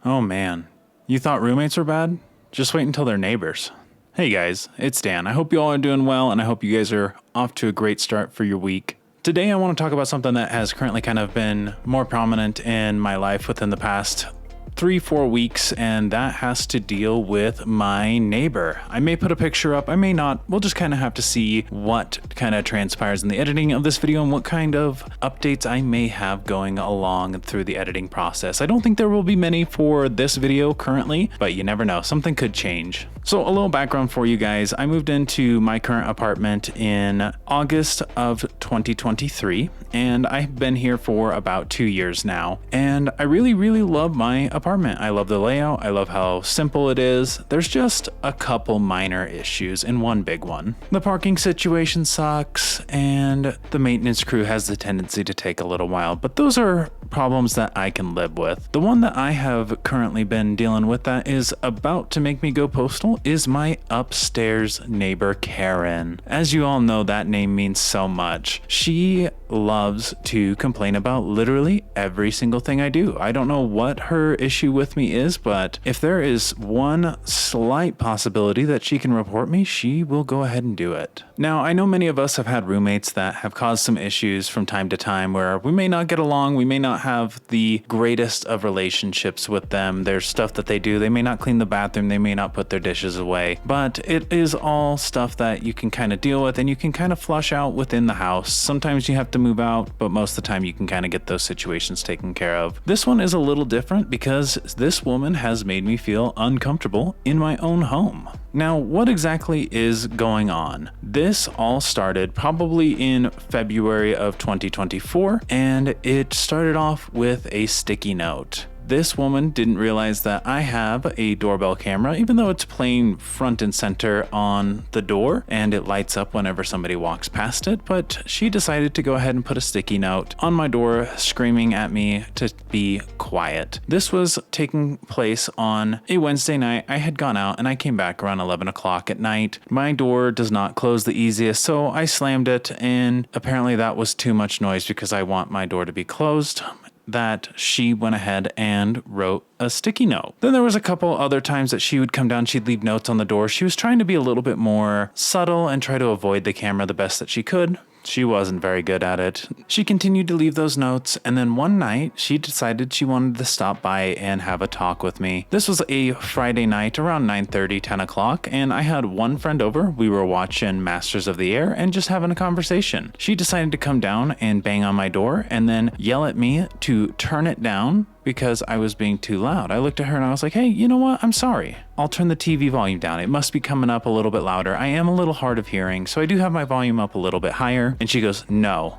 Oh man, you thought roommates were bad? Just wait until they're neighbors. Hey guys, it's Dan. I hope you all are doing well, and I hope you guys are off to a great start for your week. Today I want to talk about something that has currently kind of been more prominent in my life within the past 3-4 weeks, and that has to deal with my neighbor. I may put a picture up, I may not. We'll just kind of have to see what kind of transpires in the editing of this video and what kind of updates I may have going along through the editing process. I don't think there will be many for this video currently, but you never know, something could change. So a little background for you guys. I moved into my current apartment in August of 2023, and I've been here for about 2 years now, and I really love my apartment. I love the layout. I love how simple it is. There's just a couple minor issues and one big one. The parking situation sucks, and the maintenance crew has the tendency to take a little while, but those are problems that I can live with. The one that I have currently been dealing with that is about to make me go postal is my upstairs neighbor, Karen. As you all know, that name means so much. She loves to complain about literally every single thing I do. I don't know what her issue with me is, but if there is one slight possibility that she can report me, she will go ahead and do it. Now, I know many of us have had roommates that have caused some issues from time to time where we may not get along, we may not have the greatest of relationships with them. There's stuff that they do. They may not clean the bathroom, they may not put their dishes away, but it is all stuff that you can kind of deal with and you can kind of flush out within the house. Sometimes you have to move out, but most of the time you can kind of get those situations taken care of. This one is a little different because this woman has made me feel uncomfortable in my own home. Now, what exactly is going on? This all started probably in February of 2024, and it started off with a sticky note. This woman didn't realize that I have a doorbell camera, even though it's playing front and center on the door and it lights up whenever somebody walks past it, but she decided to go ahead and put a sticky note on my door screaming at me to be quiet. This was taking place on a Wednesday night. I had gone out and I came back around 11 o'clock at night. My door does not close the easiest, so I slammed it, and apparently that was too much noise because I want my door to be closed, that she went ahead and wrote a sticky note. Then there was a couple other times that she would come down, she'd leave notes on the door. She was trying to be a little bit more subtle and try to avoid the camera the best that she could. She wasn't very good at it. She continued to leave those notes, and then one night she decided she wanted to stop by and have a talk with me. This was a Friday night around 9:30, 10 o'clock, and I had one friend over. We were watching Masters of the Air and just having a conversation. She decided to come down and bang on my door and then yell at me to turn it down because I was being too loud. I looked at her and I was like, hey, you know what? I'm sorry. I'll turn the TV volume down. It must be coming up a little bit louder. I am a little hard of hearing, so I do have my volume up a little bit higher. And she goes, no,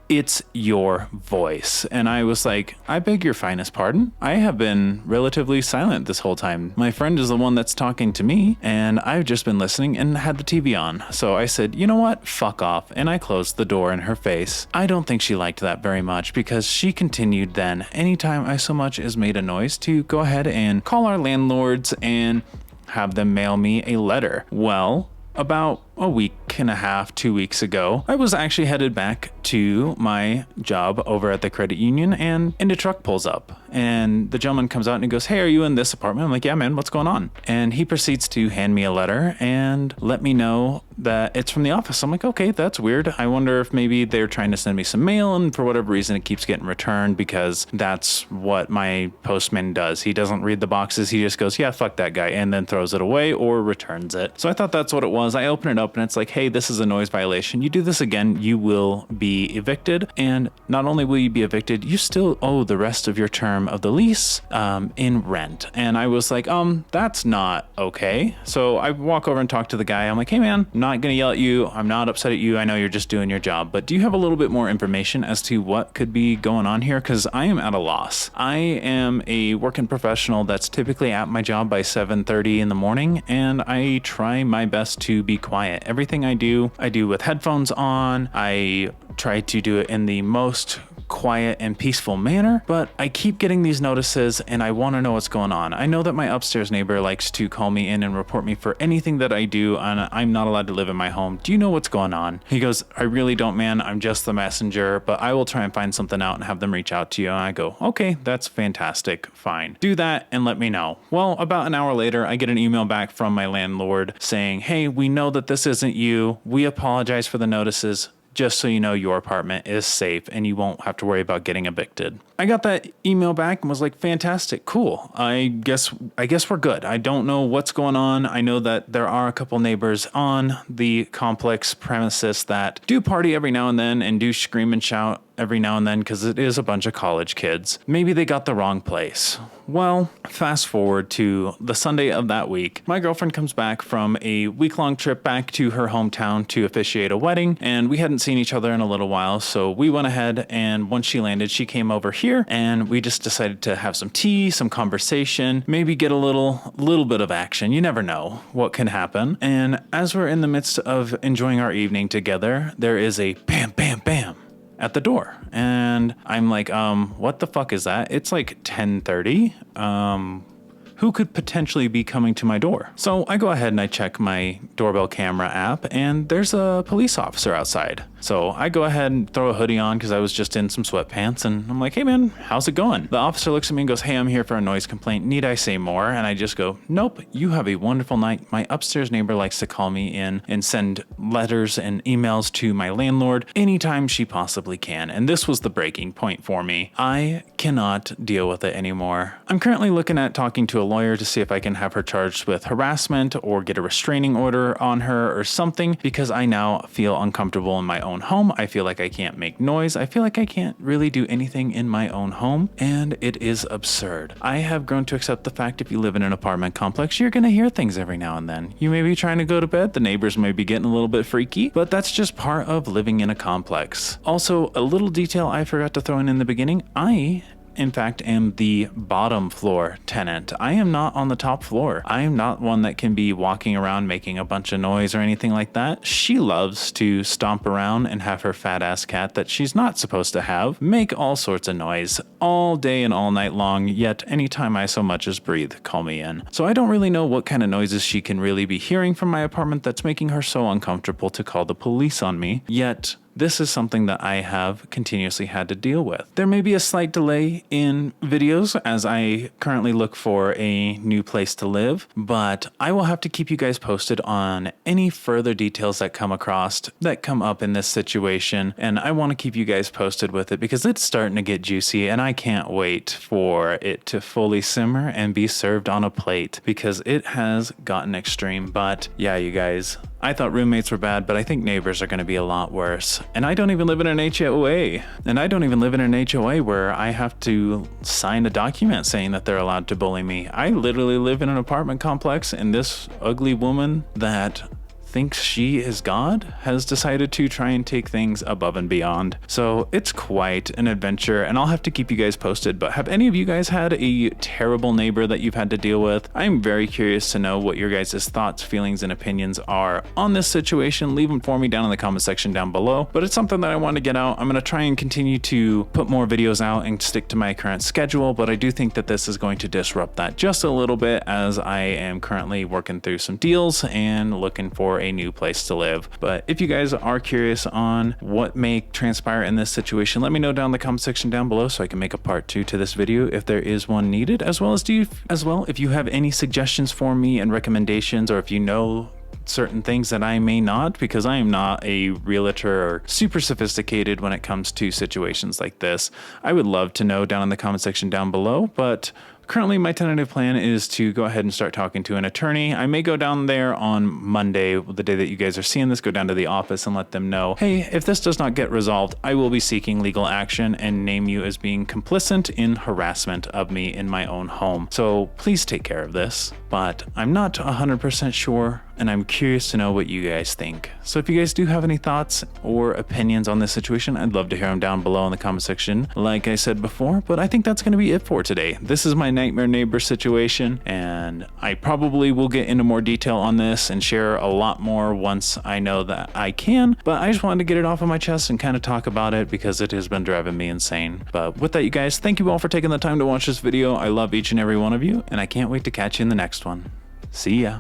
it's your voice. And I was like, I beg your finest pardon. I have been relatively silent this whole time. My friend is the one that's talking to me, and I've just been listening and had the TV on. So I said, you know what? Fuck off. And I closed the door in her face. I don't think she liked that very much because she continued then, anytime I so much as made a noise, to go ahead and call our landlords and have them mail me a letter. Well, about a week and a half, 2 weeks ago, I was actually headed back to my job over at the credit union, and a truck pulls up, and the gentleman comes out and he goes, hey, are you in this apartment? I'm like, yeah, man, what's going on? And he proceeds to hand me a letter and let me know that it's from the office. I'm like, okay, that's weird. I wonder if maybe they're trying to send me some mail, and for whatever reason it keeps getting returned, because that's what my postman does. He doesn't read the boxes. He just goes, yeah, fuck that guy, and then throws it away or returns it. So I thought that's what it was. I open it up and it's like, hey, this is a noise violation. You do this again, you will be evicted. And not only will you be evicted, you still owe the rest of your term of the lease in rent. And I was like, that's not okay. So I walk over and talk to the guy. I'm like, hey man, I'm not gonna yell at you. I'm not upset at you. I know you're just doing your job, but do you have a little bit more information as to what could be going on here? Because I am at a loss. I am a working professional that's typically at my job by 7:30 in the morning, and I try my best to be quiet. Everything I do with headphones on. I try to do it in the most quiet and peaceful manner, but I keep getting these notices and I want to know what's going on. I know that my upstairs neighbor likes to call me in and report me for anything that I do, and I'm not allowed to live in my home. Do you know what's going on? He goes, I really don't, man. I'm just the messenger, but I will try and find something out and have them reach out to you. And I go, okay, that's fantastic. Fine. Do that and let me know. Well, about an hour later, I get an email back from my landlord saying, hey, we know that this isn't you. We apologize for the notices. Just so you know, your apartment is safe and you won't have to worry about getting evicted. I got that email back and was like, fantastic, cool. I guess we're good. I don't know what's going on. I know that there are a couple neighbors on the complex premises that do party every now and then and do scream and shout every now and then because it is a bunch of college kids. Maybe they got the wrong place. Well, fast forward to the Sunday of that week. My girlfriend comes back from a week-long trip back to her hometown to officiate a wedding, and we hadn't seen each other in a little while, so we went ahead, and once she landed, she came over here, and we just decided to have some tea, some conversation, maybe get a little bit of action. You never know what can happen. And as we're in the midst of enjoying our evening together, there is a bam, bam, bam at the door. And I'm like, what the fuck is that? It's like 10:30. Who could potentially be coming to my door? So I go ahead and I check my doorbell camera app, and there's a police officer outside. So I go ahead and throw a hoodie on because I was just in some sweatpants, and I'm like, hey man, how's it going? The officer looks at me and goes, hey, I'm here for a noise complaint. Need I say more? And I just go, nope, you have a wonderful night. My upstairs neighbor likes to call me in and send letters and emails to my landlord anytime she possibly can. And this was the breaking point for me. I cannot deal with it anymore. I'm currently looking at talking to a lawyer to see if I can have her charged with harassment or get a restraining order on her or something, because I now feel uncomfortable in my own home. I feel like I can't make noise. I feel like I can't really do anything in my own home, and it is absurd. I have grown to accept the fact if you live in an apartment complex, you're going to hear things every now and then. You may be trying to go to bed, the neighbors may be getting a little bit freaky, but that's just part of living in a complex. Also, a little detail I forgot to throw in the beginning, I in fact am the bottom floor tenant. I am not on the top floor. I am not one that can be walking around making a bunch of noise or anything like that. She loves to stomp around and have her fat ass cat that she's not supposed to have make all sorts of noise all day and all night long, yet anytime I so much as breathe, call me in. So I don't really know what kind of noises she can really be hearing from my apartment that's making her so uncomfortable to call the police on me, yet this is something that I have continuously had to deal with. There may be a slight delay in videos as I currently look for a new place to live, but I will have to keep you guys posted on any further details that come up in this situation, and I want to keep you guys posted with it because it's starting to get juicy and I can't wait for it to fully simmer and be served on a plate because it has gotten extreme. But yeah, you guys, I thought roommates were bad, but I think neighbors are going to be a lot worse. And I don't even live in an HOA. And I don't even live in an HOA where I have to sign a document saying that they're allowed to bully me. I literally live in an apartment complex, and this ugly woman that thinks she is God has decided to try and take things above and beyond. So it's quite an adventure, and I'll have to keep you guys posted. But have any of you guys had a terrible neighbor that you've had to deal with? I'm very curious to know what your guys' thoughts, feelings, and opinions are on this situation. Leave them for me down in the comment section down below. But it's something that I want to get out. I'm going to try and continue to put more videos out and stick to my current schedule, but I do think that this is going to disrupt that just a little bit as I am currently working through some deals and looking for a new place to live. But if you guys are curious on what may transpire in this situation, let me know down in the comment section down below so I can make a part 2 to this video if there is one needed, as well if you have any suggestions for me and recommendations, or if you know certain things that I may not, because I am not a realtor or super sophisticated when it comes to situations like this. I would love to know down in the comment section down below, but currently, my tentative plan is to go ahead and start talking to an attorney. I may go down there on Monday, the day that you guys are seeing this, go down to the office and let them know, hey, if this does not get resolved, I will be seeking legal action and name you as being complicit in harassment of me in my own home. So please take care of this. But I'm not 100% sure and I'm curious to know what you guys think. So if you guys do have any thoughts or opinions on this situation, I'd love to hear them down below in the comment section, like I said before. But I think that's going to be it for today. This is my nightmare neighbor situation, and I probably will get into more detail on this and share a lot more once I know that I can. But I just wanted to get it off of my chest and kind of talk about it because it has been driving me insane. But with that, you guys, thank you all for taking the time to watch this video. I love each and every one of you, and I can't wait to catch you in the next one. See ya.